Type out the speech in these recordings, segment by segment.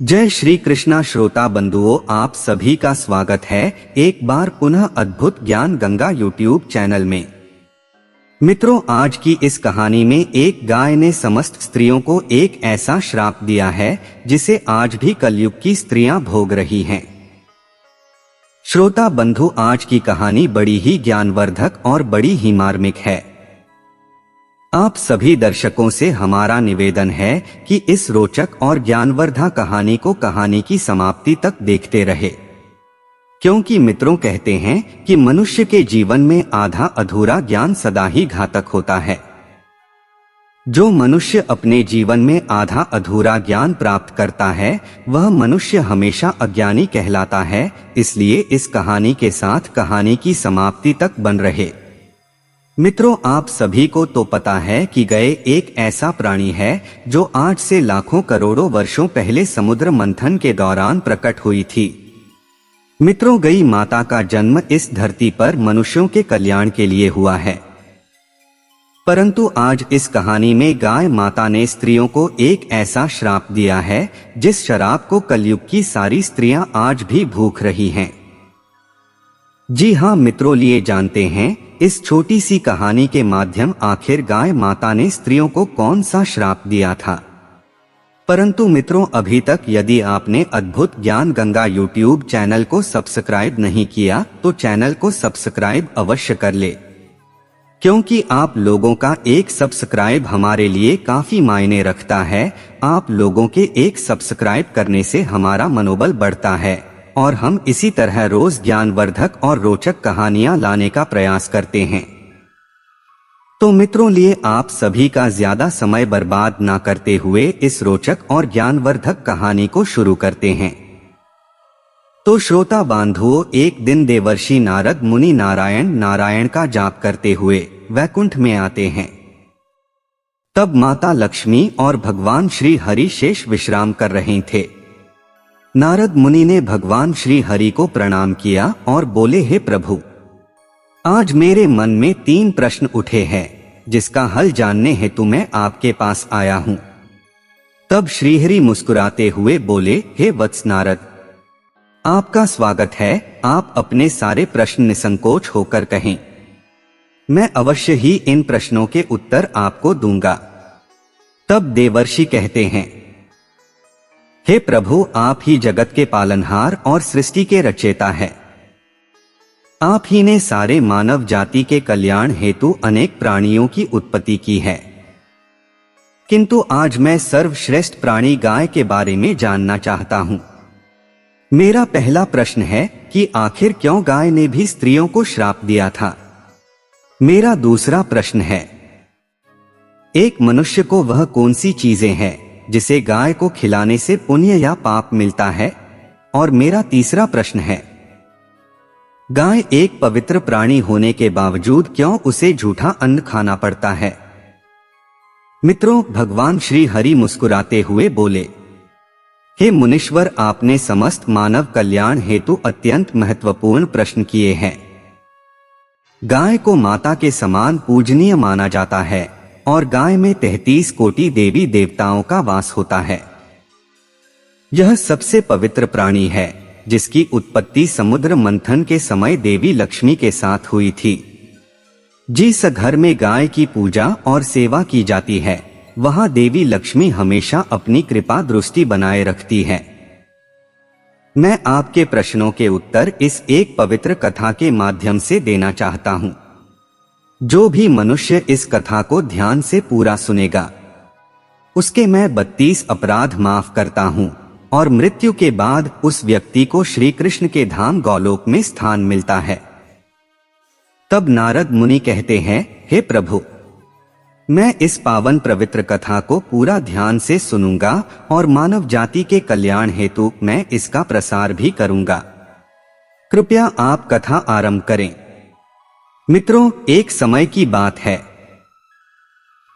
जय श्री कृष्णा श्रोता बंधुओं, आप सभी का स्वागत है एक बार पुनः अद्भुत ज्ञान गंगा यूट्यूब चैनल में। मित्रों, आज की इस कहानी में एक गाय ने समस्त स्त्रियों को एक ऐसा श्राप दिया है जिसे आज भी कलयुग की स्त्रियां भोग रही हैं। श्रोता बंधु, आज की कहानी बड़ी ही ज्ञानवर्धक और बड़ी ही मार्मिक है। आप सभी दर्शकों से हमारा निवेदन है कि इस रोचक और ज्ञानवर्धक कहानी को कहानी की समाप्ति तक देखते रहे, क्योंकि मित्रों कहते हैं कि मनुष्य के जीवन में आधा अधूरा ज्ञान सदा ही घातक होता है। जो मनुष्य अपने जीवन में आधा अधूरा ज्ञान प्राप्त करता है वह मनुष्य हमेशा अज्ञानी कहलाता है। इसलिए इस कहानी के साथ कहानी की समाप्ति तक बन रहे। मित्रों, आप सभी को तो पता है कि गए एक ऐसा प्राणी है जो आज से लाखों करोड़ों वर्षों पहले समुद्र मंथन के दौरान प्रकट हुई थी। मित्रों, गई माता का जन्म इस धरती पर मनुष्यों के कल्याण के लिए हुआ है, परंतु आज इस कहानी में गाय माता ने स्त्रियों को एक ऐसा श्राप दिया है जिस श्राप को कलयुग की सारी स्त्रियां आज भी भूख रही हैं। जी हाँ मित्रों, लिए जानते हैं इस छोटी सी कहानी के माध्यम आखिर गाय माता ने स्त्रियों को कौन सा श्राप दिया था। परंतु मित्रों, अभी तक यदि आपने अद्भुत ज्ञान गंगा यूट्यूब चैनल को सब्सक्राइब नहीं किया तो चैनल को सब्सक्राइब अवश्य कर ले, क्योंकि आप लोगों का एक सब्सक्राइब हमारे लिए काफी मायने रखता है। आप लोगों के एक सब्सक्राइब करने से हमारा मनोबल बढ़ता है और हम इसी तरह रोज ज्ञानवर्धक और रोचक कहानियां लाने का प्रयास करते हैं। तो मित्रों, लिए आप सभी का ज्यादा समय बर्बाद ना करते हुए इस रोचक और ज्ञानवर्धक कहानी को शुरू करते हैं। तो श्रोता बांधुओं, एक दिन देवर्षि नारद मुनि नारायण का जाप करते हुए वैकुंठ में आते हैं। तब माता लक्ष्मी और भगवान श्री हरि शेष विश्राम कर रहे थे। नारद मुनि ने भगवान श्री हरि को प्रणाम किया और बोले, हे प्रभु, आज मेरे मन में 3 प्रश्न उठे हैं जिसका हल जानने हेतु मैं आपके पास आया हूं। तब श्रीहरि मुस्कुराते हुए बोले, हे वत्स नारद, आपका स्वागत है। आप अपने सारे प्रश्न निसंकोच होकर कहें, मैं अवश्य ही इन प्रश्नों के उत्तर आपको दूंगा। तब देवर्षि कहते हैं, हे प्रभु, आप ही जगत के पालनहार और सृष्टि के रचयिता है। आप ही ने सारे मानव जाति के कल्याण हेतु अनेक प्राणियों की उत्पत्ति की है, किंतु आज मैं सर्वश्रेष्ठ प्राणी गाय के बारे में जानना चाहता हूं। मेरा पहला प्रश्न है कि आखिर क्यों गाय ने भी स्त्रियों को श्राप दिया था। मेरा दूसरा प्रश्न है, एक मनुष्य को वह कौन सी चीजें हैं जिसे गाय को खिलाने से पुण्य या पाप मिलता है। और मेरा तीसरा प्रश्न है, गाय एक पवित्र प्राणी होने के बावजूद क्यों उसे झूठा अन्न खाना पड़ता है। मित्रों, भगवान श्री हरि मुस्कुराते हुए बोले, हे मुनीश्वर, आपने समस्त मानव कल्याण हेतु अत्यंत महत्वपूर्ण प्रश्न किए हैं। गाय को माता के समान पूजनीय माना जाता है और गाय में 33 कोटि देवी देवताओं का वास होता है। यह सबसे पवित्र प्राणी है जिसकी उत्पत्ति समुद्र मंथन के समय देवी लक्ष्मी के साथ हुई थी। जिस घर में गाय की पूजा और सेवा की जाती है वहां देवी लक्ष्मी हमेशा अपनी कृपा दृष्टि बनाए रखती है। मैं आपके प्रश्नों के उत्तर इस एक पवित्र कथा के माध्यम से देना चाहता हूं। जो भी मनुष्य इस कथा को ध्यान से पूरा सुनेगा उसके मैं 32 अपराध माफ करता हूं और मृत्यु के बाद उस व्यक्ति को श्री कृष्ण के धाम गौलोक में स्थान मिलता है। तब नारद मुनि कहते हैं, हे प्रभु, मैं इस पावन पवित्र कथा को पूरा ध्यान से सुनूंगा और मानव जाति के कल्याण हेतु मैं इसका प्रसार भी करूंगा। कृपया आप कथा आरंभ करें। मित्रों, एक समय की बात है।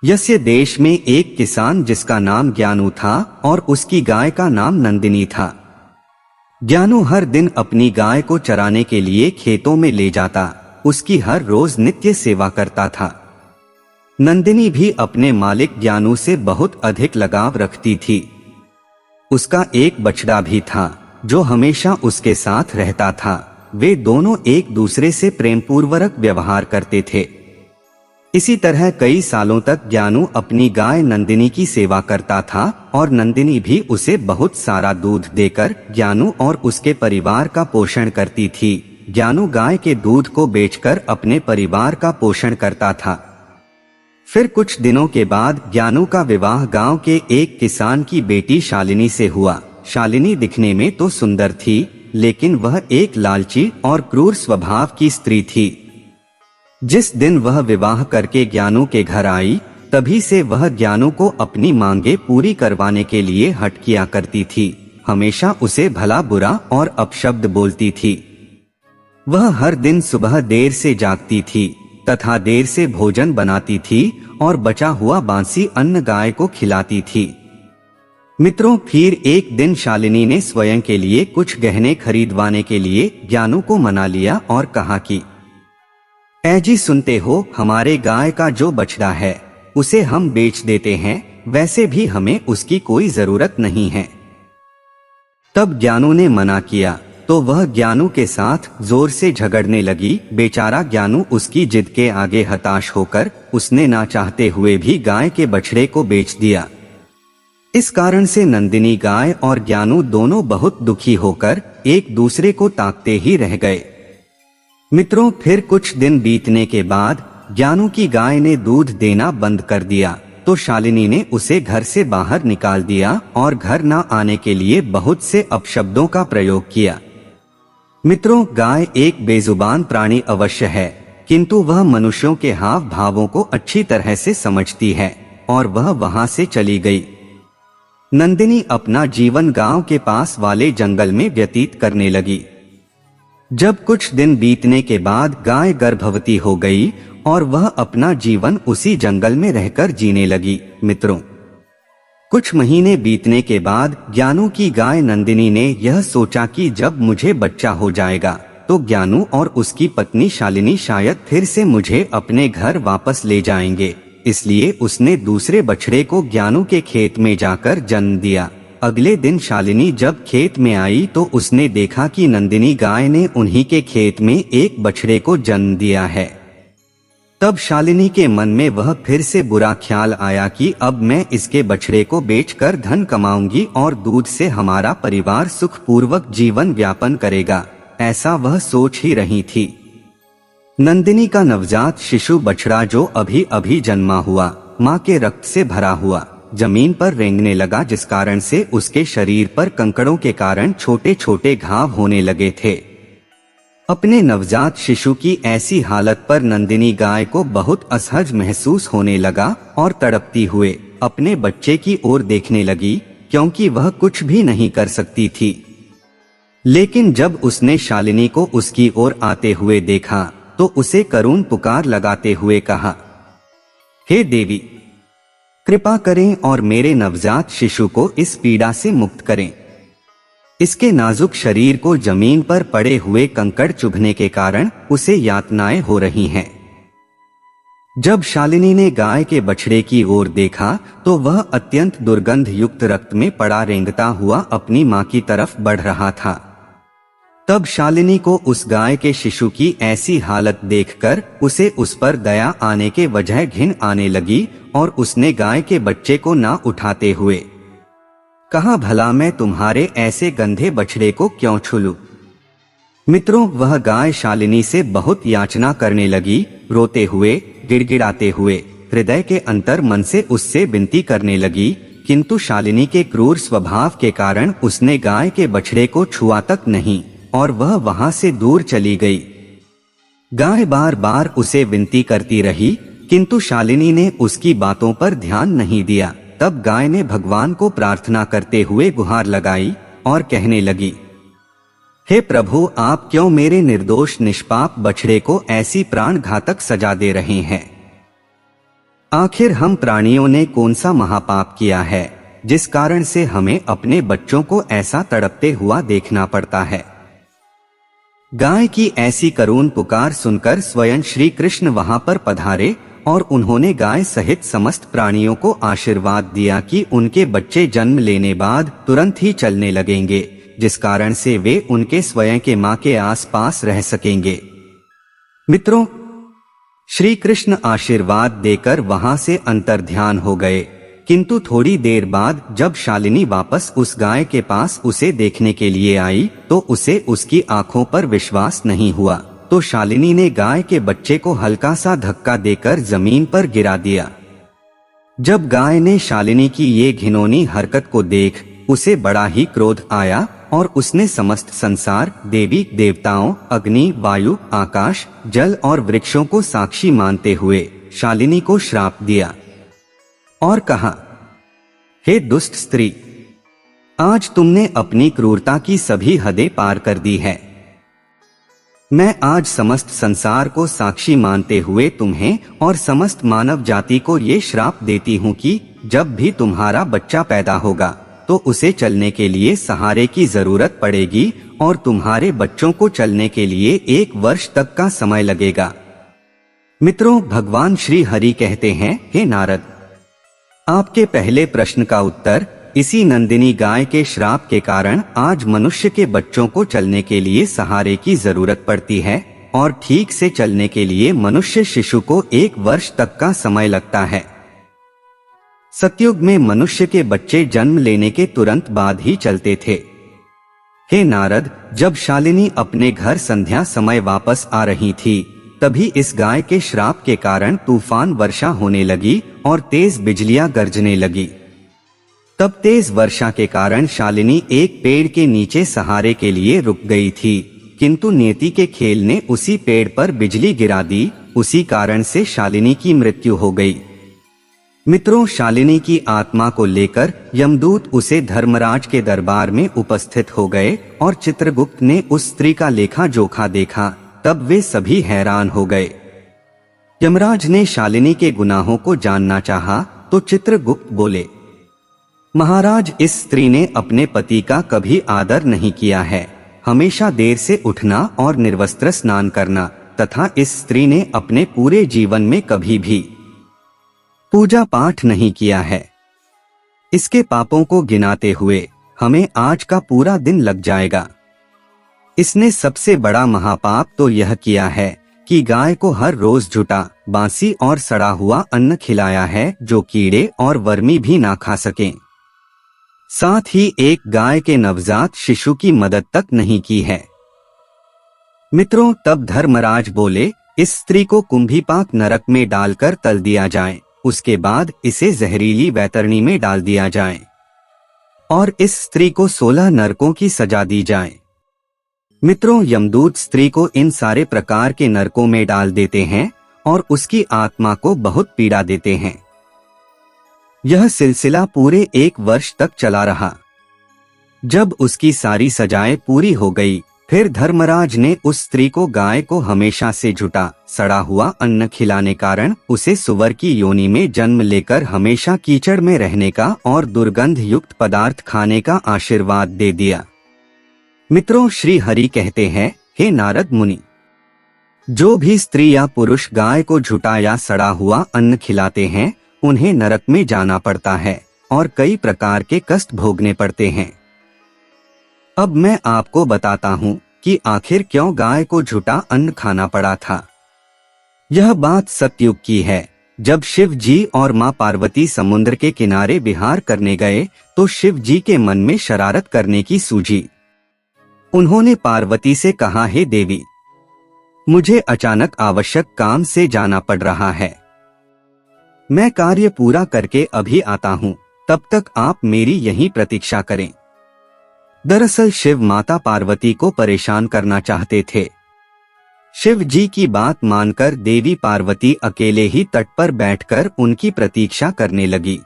यस्य देश में एक किसान जिसका नाम ज्ञानू था और उसकी गाय का नाम नंदिनी था। ज्ञानू हर दिन अपनी गाय को चराने के लिए खेतों में ले जाता, उसकी हर रोज नित्य सेवा करता था। नंदिनी भी अपने मालिक ज्ञानू से बहुत अधिक लगाव रखती थी। उसका एक बछड़ा भी था जो हमेशा उसके साथ रहता था। वे दोनों एक दूसरे से प्रेमपूर्वक व्यवहार करते थे। इसी तरह कई सालों तक ज्ञानू अपनी गाय नंदिनी की सेवा करता था और नंदिनी भी उसे बहुत सारा दूध देकर ज्ञानू और उसके परिवार का पोषण करती थी। ज्ञानू गाय के दूध को बेचकर अपने परिवार का पोषण करता था। फिर कुछ दिनों के बाद ज्ञानू का विवाह गांव के एक किसान की बेटी शालिनी से हुआ। शालिनी दिखने में तो सुंदर थी, लेकिन वह एक लालची और क्रूर स्वभाव की स्त्री थी। जिस दिन वह विवाह करके ज्ञानू के घर आई, तभी से वह ज्ञानू को अपनी मांगे पूरी करवाने के लिए हट किया करती थी। हमेशा उसे भला बुरा और अपशब्द बोलती थी। वह हर दिन सुबह देर से जागती थी तथा देर से भोजन बनाती थी और बचा हुआ बासी अन्न गाय को खिलाती थी। मित्रों, फिर एक दिन शालिनी ने स्वयं के लिए कुछ गहने खरीदवाने के लिए ज्ञानू को मना लिया और कहा कि जी सुनते हो, हमारे गाय का जो बछड़ा है उसे हम बेच देते हैं, वैसे भी हमें उसकी कोई जरूरत नहीं है। तब ज्ञानू ने मना किया तो वह ज्ञानू के साथ जोर से झगड़ने लगी। बेचारा ज्ञानू उसकी जिद के आगे हताश होकर उसने ना चाहते हुए भी गाय के बछड़े को बेच दिया। इस कारण से नंदिनी गाय और ज्ञानू दोनों बहुत दुखी होकर एक दूसरे को ताकते ही रह गए। मित्रों, फिर कुछ दिन बीतने के बाद ज्ञानू की गाय ने दूध देना बंद कर दिया तो शालिनी ने उसे घर से बाहर निकाल दिया और घर न आने के लिए बहुत से अपशब्दों का प्रयोग किया। मित्रों, गाय एक बेजुबान प्राणी अवश्य है, किंतु वह मनुष्यों के हाव भावों को अच्छी तरह से समझती है और वह वहां से चली गई। नंदिनी अपना जीवन गांव के पास वाले जंगल में व्यतीत करने लगी। जब कुछ दिन बीतने के बाद गाय गर्भवती हो गई और वह अपना जीवन उसी जंगल में रहकर जीने लगी। मित्रों, कुछ महीने बीतने के बाद ज्ञानू की गाय नंदिनी ने यह सोचा कि जब मुझे बच्चा हो जाएगा तो ज्ञानू और उसकी पत्नी शालिनी शायद फिर से मुझे अपने घर वापस ले जाएंगे। इसलिए उसने दूसरे बछड़े को ज्ञानू के खेत में जाकर जन्म दिया। अगले दिन शालिनी जब खेत में आई तो उसने देखा कि नंदिनी गाय ने उन्हीं के खेत में एक बछड़े को जन्म दिया है। तब शालिनी के मन में वह फिर से बुरा ख्याल आया कि अब मैं इसके बछड़े को बेचकर धन कमाऊंगी और दूध से हमारा परिवार सुखपूर्वक जीवन व्यापन करेगा, ऐसा वह सोच ही रही थी। नंदिनी का नवजात शिशु बछड़ा जो अभी अभी जन्मा हुआ, माँ के रक्त से भरा हुआ, जमीन पर रेंगने लगा, जिस कारण से उसके शरीर पर कंकड़ों के कारण छोटे छोटे घाव होने लगे थे। अपने नवजात शिशु की ऐसी हालत पर नंदिनी गाय को बहुत असहज महसूस होने लगा और तड़पती हुए अपने बच्चे की ओर देखने लगी, क्योंकि वह कुछ भी नहीं कर सकती थी। लेकिन जब उसने शालिनी को उसकी ओर आते हुए देखा तो उसे करुण पुकार लगाते हुए कहा, हे देवी, कृपा करें और मेरे नवजात शिशु को इस पीड़ा से मुक्त करें। इसके नाजुक शरीर को जमीन पर पड़े हुए कंकड़ चुभने के कारण उसे यातनाएं हो रही हैं। जब शालिनी ने गाय के बछड़े की ओर देखा तो वह अत्यंत दुर्गंध युक्त रक्त में पड़ा रेंगता हुआ अपनी मां की तरफ बढ़ रहा था। तब शालिनी को उस गाय के शिशु की ऐसी हालत देखकर उसे उस पर दया आने के वजह घिन आने लगी और उसने गाय के बच्चे को ना उठाते हुए कहा, भला मैं तुम्हारे ऐसे गंदे बछड़े को क्यों छू लूं? मित्रों, वह गाय शालिनी से बहुत याचना करने लगी, रोते हुए, गिड़गिड़ाते हुए, हृदय के अंतर मन से उससे विनती करने लगी, किंतु शालिनी के क्रूर स्वभाव के कारण उसने गाय के बछड़े को छुआ तक नहीं और वह वहां से दूर चली गई। गाय बार बार उसे विनती करती रही, किंतु शालिनी ने उसकी बातों पर ध्यान नहीं दिया। तब गाय ने भगवान को प्रार्थना करते हुए गुहार लगाई और कहने लगी, हे प्रभु, आप क्यों मेरे निर्दोष निष्पाप बछड़े को ऐसी प्राण घातक सजा दे रहे हैं? आखिर हम प्राणियों ने कौन सा महापाप किया है जिस कारण से हमें अपने बच्चों को ऐसा तड़पते हुआ देखना पड़ता है? गाय की ऐसी करुण पुकार सुनकर स्वयं श्री कृष्ण वहां पर पधारे और उन्होंने गाय सहित समस्त प्राणियों को आशीर्वाद दिया कि उनके बच्चे जन्म लेने बाद तुरंत ही चलने लगेंगे, जिस कारण से वे उनके स्वयं के मां के आसपास रह सकेंगे। मित्रों, श्री कृष्ण आशीर्वाद देकर वहां से अंतर्ध्यान हो गए, किंतु थोड़ी देर बाद जब शालिनी वापस उस गाय के पास उसे देखने के लिए आई तो उसे उसकी आंखों पर विश्वास नहीं हुआ। तो शालिनी ने गाय के बच्चे को हल्का सा धक्का देकर जमीन पर गिरा दिया। जब गाय ने शालिनी की ये घिनौनी हरकत को देख उसे बड़ा ही क्रोध आया और उसने समस्त संसार, देवी देवताओं, अग्नि, वायु, आकाश, जल और वृक्षों को साक्षी मानते हुए शालिनी को श्राप दिया और कहा, हे दुष्ट स्त्री, आज तुमने अपनी क्रूरता की सभी हदें पार कर दी है। मैं आज समस्त संसार को साक्षी मानते हुए तुम्हें और समस्त मानव जाति को ये श्राप देती हूँ कि जब भी तुम्हारा बच्चा पैदा होगा तो उसे चलने के लिए सहारे की जरूरत पड़ेगी और तुम्हारे बच्चों को चलने के लिए 1 वर्ष तक का समय लगेगा। मित्रों, भगवान श्री हरि कहते हैं, हे नारद, आपके पहले प्रश्न का उत्तर, इसी नंदिनी गाय के श्राप के कारण आज मनुष्य के बच्चों को चलने के लिए सहारे की जरूरत पड़ती है और ठीक से चलने के लिए मनुष्य शिशु को 1 वर्ष तक का समय लगता है। सतयुग में मनुष्य के बच्चे जन्म लेने के तुरंत बाद ही चलते थे। हे नारद, जब शालिनी अपने घर संध्या समय वापस आ रही थी तभी इस गाय के श्राप के कारण तूफान वर्षा होने लगी और तेज बिजलियां गरजने लगी। तब तेज वर्षा के कारण शालिनी एक पेड़ के नीचे सहारे के लिए रुक गई थी, किंतु नियति के खेल ने उसी पेड़ पर बिजली गिरा दी। उसी कारण से शालिनी की मृत्यु हो गई। मित्रों, शालिनी की आत्मा को लेकर यमदूत उसे धर्मराज के दरबार में उपस्थित हो गए और चित्रगुप्त ने उस स्त्री का लेखा जोखा देखा। तब वे सभी हैरान हो गए। यमराज ने शालिनी के गुनाहों को जानना चाहा तो चित्रगुप्त बोले, महाराज, इस स्त्री ने अपने पति का कभी आदर नहीं किया है, हमेशा देर से उठना और निर्वस्त्र स्नान करना, तथा इस स्त्री ने अपने पूरे जीवन में कभी भी पूजा पाठ नहीं किया है। इसके पापों को गिनाते हुए हमें आज का पूरा दिन लग जाएगा। इसने सबसे बड़ा महापाप तो यह किया है कि गाय को हर रोज झूठा, बासी और सड़ा हुआ अन्न खिलाया है जो कीड़े और वर्मी भी ना खा सकें। साथ ही एक गाय के नवजात शिशु की मदद तक नहीं की है। मित्रों, तब धर्मराज बोले, इस स्त्री को कुंभीपाक नरक में डालकर तल दिया जाए, उसके बाद इसे जहरीली वैतरणी में डाल दिया जाए और इस स्त्री को 16 नरकों की सजा दी जाए। मित्रों, यमदूत स्त्री को इन सारे प्रकार के नरकों में डाल देते हैं और उसकी आत्मा को बहुत पीड़ा देते हैं। यह सिलसिला पूरे 1 वर्ष तक चला रहा। जब उसकी सारी सजाएं पूरी हो गई, फिर धर्मराज ने उस स्त्री को गाय को हमेशा से झूठा, सड़ा हुआ अन्न खिलाने कारण उसे सुअर की योनि में जन्म लेकर हमेशा कीचड़ में रहने का और दुर्गंध युक्त पदार्थ खाने का आशीर्वाद दे दिया। मित्रों, श्री हरि कहते हैं, हे नारद मुनि, जो भी स्त्री या पुरुष गाय को झूठा या सड़ा हुआ अन्न खिलाते हैं उन्हें नरक में जाना पड़ता है और कई प्रकार के कष्ट भोगने पड़ते हैं। अब मैं आपको बताता हूँ कि आखिर क्यों गाय को झूठा अन्न खाना पड़ा था। यह बात सतयुग की है। जब शिव जी और मां पार्वती समुद्र के किनारे विहार करने गए तो शिव जी के मन में शरारत करने की सूझी। उन्होंने पार्वती से कहा, हे देवी, मुझे अचानक आवश्यक काम से जाना पड़ रहा है, मैं कार्य पूरा करके अभी आता हूँ, तब तक आप मेरी यहीं प्रतीक्षा करें। दरअसल शिव माता पार्वती को परेशान करना चाहते थे। शिव जी की बात मानकर देवी पार्वती अकेले ही तट पर बैठकर उनकी प्रतीक्षा करने लगी।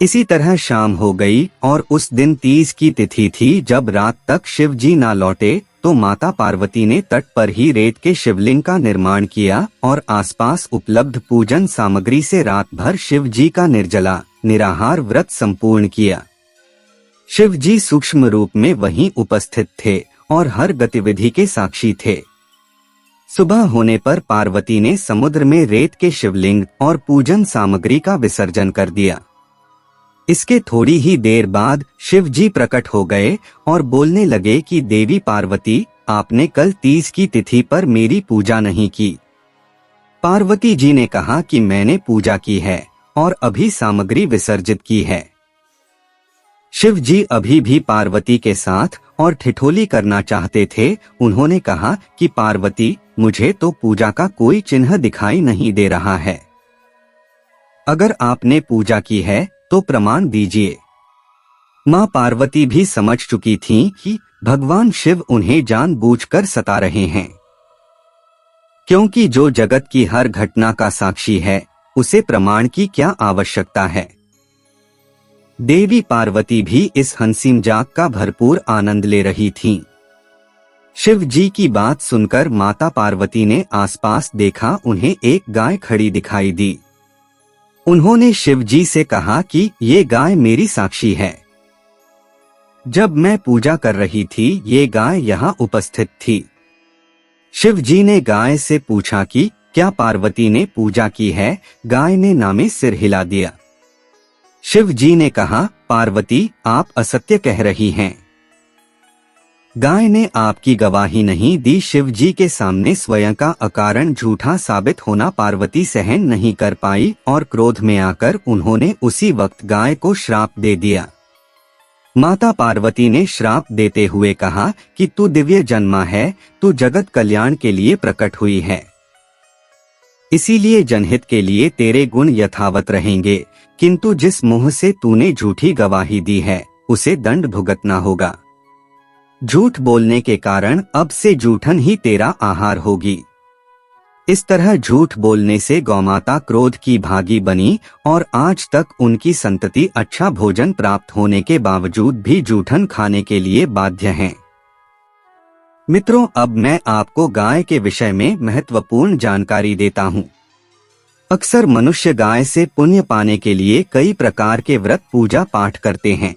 इसी तरह शाम हो गई और उस दिन तीज की तिथि थी। जब रात तक शिव जी ना लौटे तो माता पार्वती ने तट पर ही रेत के शिवलिंग का निर्माण किया और आसपास उपलब्ध पूजन सामग्री से रात भर शिव जी का निर्जला निराहार व्रत संपूर्ण किया। शिव जी सूक्ष्म रूप में वहीं उपस्थित थे और हर गतिविधि के साक्षी थे। सुबह होने पर पार्वती ने समुद्र में रेत के शिवलिंग और पूजन सामग्री का विसर्जन कर दिया। इसके थोड़ी ही देर बाद शिव जी प्रकट हो गए और बोलने लगे कि देवी पार्वती, आपने कल 30 की तिथि पर मेरी पूजा नहीं की। पार्वती जी ने कहा कि मैंने पूजा की है और अभी सामग्री विसर्जित की है। शिव जी अभी भी पार्वती के साथ और ठिठोली करना चाहते थे। उन्होंने कहा कि पार्वती, मुझे तो पूजा का कोई चिन्ह दिखाई नहीं दे रहा है। अगर आपने पूजा की है तो प्रमाण दीजिए। मां पार्वती भी समझ चुकी थीं कि भगवान शिव उन्हें जानबूझकर सता रहे हैं, क्योंकि जो जगत की हर घटना का साक्षी है उसे प्रमाण की क्या आवश्यकता है। देवी पार्वती भी इस हंसी मजाक का भरपूर आनंद ले रही थीं। शिव जी की बात सुनकर माता पार्वती ने आसपास देखा। उन्हें एक गाय खड़ी दिखाई दी। उन्होंने शिव जी से कहा कि ये गाय मेरी साक्षी है। जब मैं पूजा कर रही थी ये गाय यहाँ उपस्थित थी। शिव जी ने गाय से पूछा कि क्या पार्वती ने पूजा की है। गाय ने नामे सिर हिला दिया। शिव जी ने कहा, पार्वती, आप असत्य कह रही हैं। गाय ने आपकी गवाही नहीं दी। शिव जी के सामने स्वयं का अकारण झूठा साबित होना पार्वती सहन नहीं कर पाई और क्रोध में आकर उन्होंने उसी वक्त गाय को श्राप दे दिया। माता पार्वती ने श्राप देते हुए कहा कि तू दिव्य जन्मा है, तू जगत कल्याण के लिए प्रकट हुई है, इसीलिए जनहित के लिए तेरे गुण यथावत रहेंगे, किंतु जिस मुंह से तूने झूठी गवाही दी है उसे दंड भुगतना होगा। झूठ बोलने के कारण अब से जूठन ही तेरा आहार होगी। इस तरह झूठ बोलने से गौमाता क्रोध की भागी बनी और आज तक उनकी संतति अच्छा भोजन प्राप्त होने के बावजूद भी जूठन खाने के लिए बाध्य हैं। मित्रों, अब मैं आपको गाय के विषय में महत्वपूर्ण जानकारी देता हूँ। अक्सर मनुष्य गाय से पुण्य पाने के लिए कई प्रकार के व्रत पूजा पाठ करते हैं,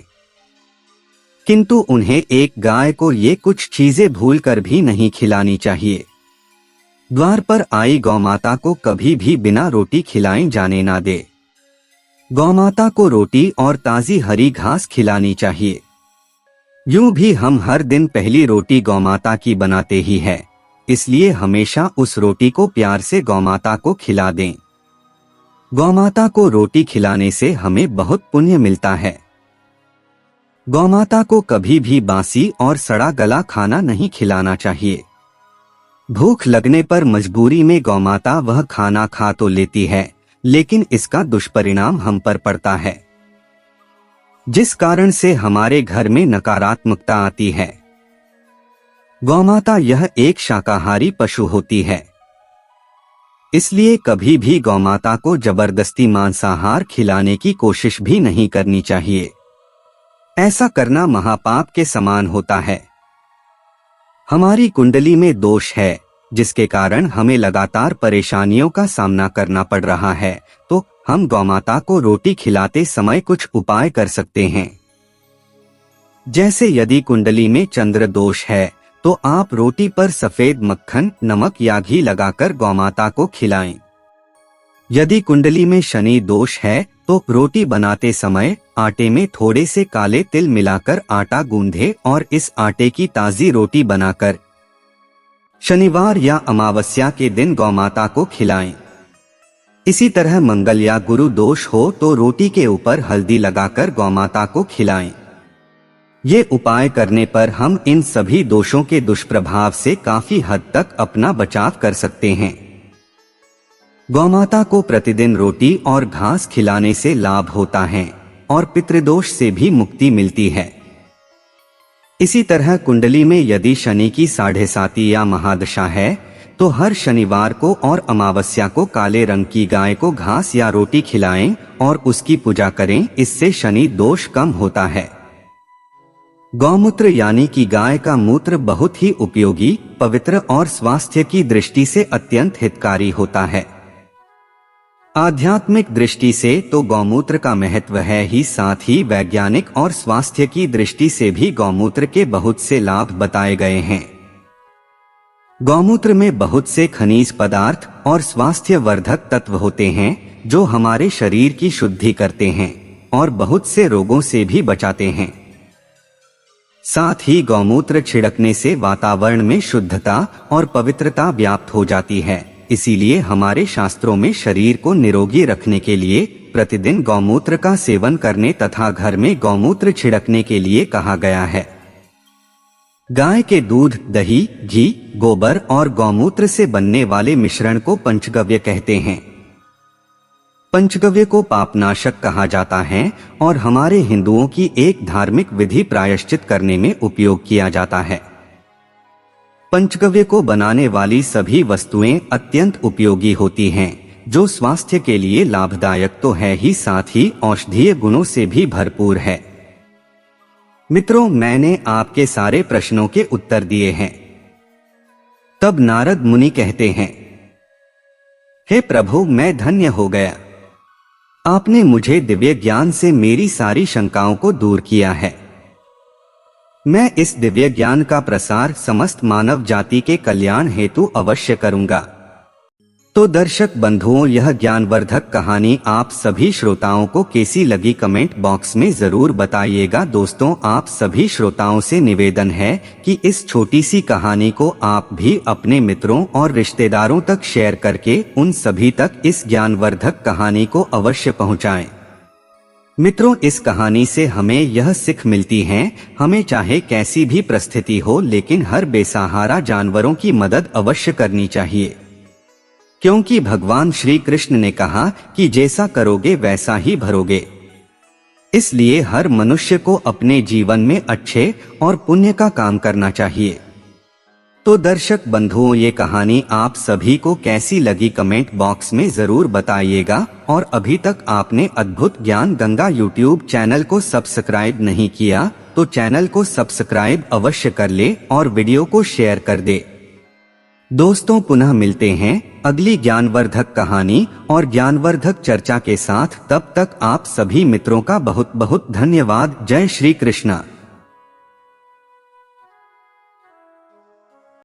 किंतु उन्हें एक गाय को ये कुछ चीजें भूलकर भी नहीं खिलानी चाहिए। द्वार पर आई गौमाता को कभी भी बिना रोटी खिलाए जाने ना दे। गौमाता को रोटी और ताजी हरी घास खिलानी चाहिए। यूं भी हम हर दिन पहली रोटी गौमाता की बनाते ही है, इसलिए हमेशा उस रोटी को प्यार से गौमाता को खिला दें। गौमाता को रोटी खिलाने से हमें बहुत पुण्य मिलता है। गौमाता को कभी भी बासी और सड़ा गला खाना नहीं खिलाना चाहिए। भूख लगने पर मजबूरी में गौमाता वह खाना खा तो लेती है, लेकिन इसका दुष्परिणाम हम पर पड़ता है, जिस कारण से हमारे घर में नकारात्मकता आती है। गौमाता यह एक शाकाहारी पशु होती है, इसलिए कभी भी गौमाता को जबरदस्ती मांसाहार खिलाने की कोशिश भी नहीं करनी चाहिए। ऐसा करना महापाप के समान होता है। हमारी कुंडली में दोष है, जिसके कारण हमें लगातार परेशानियों का सामना करना पड़ रहा है, तो हम गौमाता को रोटी खिलाते समय कुछ उपाय कर सकते हैं। जैसे यदि कुंडली में चंद्र दोष है तो आप रोटी पर सफेद मक्खन, नमक या घी लगाकर गौमाता को खिलाएं। यदि कुंडली में शनि दोष है तो रोटी बनाते समय आटे में थोड़े से काले तिल मिलाकर आटा गूंधें और इस आटे की ताजी रोटी बनाकर शनिवार या अमावस्या के दिन गौमाता को खिलाएं। इसी तरह मंगल या गुरु दोष हो तो रोटी के ऊपर हल्दी लगाकर गौमाता को खिलाएं। ये उपाय करने पर हम इन सभी दोषों के दुष्प्रभाव से काफी हद तक अपना बचाव कर सकते हैं। गौमाता को प्रतिदिन रोटी और घास खिलाने से लाभ होता है और पितृदोष से भी मुक्ति मिलती है। इसी तरह कुंडली में यदि शनि की 7.5 या महादशा है तो हर शनिवार को और अमावस्या को काले रंग की गाय को घास या रोटी खिलाएं और उसकी पूजा करें। इससे शनि दोष कम होता है। गौमूत्र यानी कि गाय का मूत्र बहुत ही उपयोगी, पवित्र और स्वास्थ्य की दृष्टि से अत्यंत हितकारी होता है। आध्यात्मिक दृष्टि से तो गौमूत्र का महत्व है ही, साथ ही वैज्ञानिक और स्वास्थ्य की दृष्टि से भी गौमूत्र के बहुत से लाभ बताए गए हैं। गौमूत्र में बहुत से खनिज पदार्थ और स्वास्थ्यवर्धक तत्व होते हैं जो हमारे शरीर की शुद्धि करते हैं और बहुत से रोगों से भी बचाते हैं। साथ ही गौमूत्र छिड़कने से वातावरण में शुद्धता और पवित्रता व्याप्त हो जाती है। इसीलिए हमारे शास्त्रों में शरीर को निरोगी रखने के लिए प्रतिदिन गौमूत्र का सेवन करने तथा घर में गौमूत्र छिड़कने के लिए कहा गया है। गाय के दूध, दही, घी, गोबर और गौमूत्र से बनने वाले मिश्रण को पंचगव्य कहते हैं। पंचगव्य को पापनाशक कहा जाता है और हमारे हिंदुओं की एक धार्मिक विधि प्रायश्चित करने में उपयोग किया जाता है। पंचगव्य को बनाने वाली सभी वस्तुएं अत्यंत उपयोगी होती हैं, जो स्वास्थ्य के लिए लाभदायक तो है ही, साथ ही औषधीय गुणों से भी भरपूर है। मित्रों, मैंने आपके सारे प्रश्नों के उत्तर दिए हैं। तब नारद मुनि कहते हैं, हे प्रभु, मैं धन्य हो गया। आपने मुझे दिव्य ज्ञान से मेरी सारी शंकाओं को दूर किया है। मैं इस दिव्य ज्ञान का प्रसार समस्त मानव जाति के कल्याण हेतु अवश्य करूंगा। तो दर्शक बंधुओं, यह ज्ञानवर्धक कहानी आप सभी श्रोताओं को कैसी लगी कमेंट बॉक्स में जरूर बताइएगा। दोस्तों, आप सभी श्रोताओं से निवेदन है कि इस छोटी सी कहानी को आप भी अपने मित्रों और रिश्तेदारों तक शेयर करके उन सभी तक इस ज्ञानवर्धक कहानी को अवश्य पहुंचाएं। मित्रों, इस कहानी से हमें यह सीख मिलती है, हमें चाहे कैसी भी परिस्थिति हो लेकिन हर बेसहारा जानवरों की मदद अवश्य करनी चाहिए, क्योंकि भगवान श्री कृष्ण ने कहा कि जैसा करोगे वैसा ही भरोगे। इसलिए हर मनुष्य को अपने जीवन में अच्छे और पुण्य का काम करना चाहिए। तो दर्शक बंधुओं, ये कहानी आप सभी को कैसी लगी कमेंट बॉक्स में जरूर बताइएगा। और अभी तक आपने अद्भुत ज्ञान गंगा यूट्यूब चैनल को सब्सक्राइब नहीं किया तो चैनल को सब्सक्राइब अवश्य कर ले और वीडियो को शेयर कर दे। दोस्तों, पुनः मिलते हैं अगली ज्ञानवर्धक कहानी और ज्ञानवर्धक चर्चा के साथ। तब तक आप सभी मित्रों का बहुत बहुत धन्यवाद। जय श्री कृष्ण।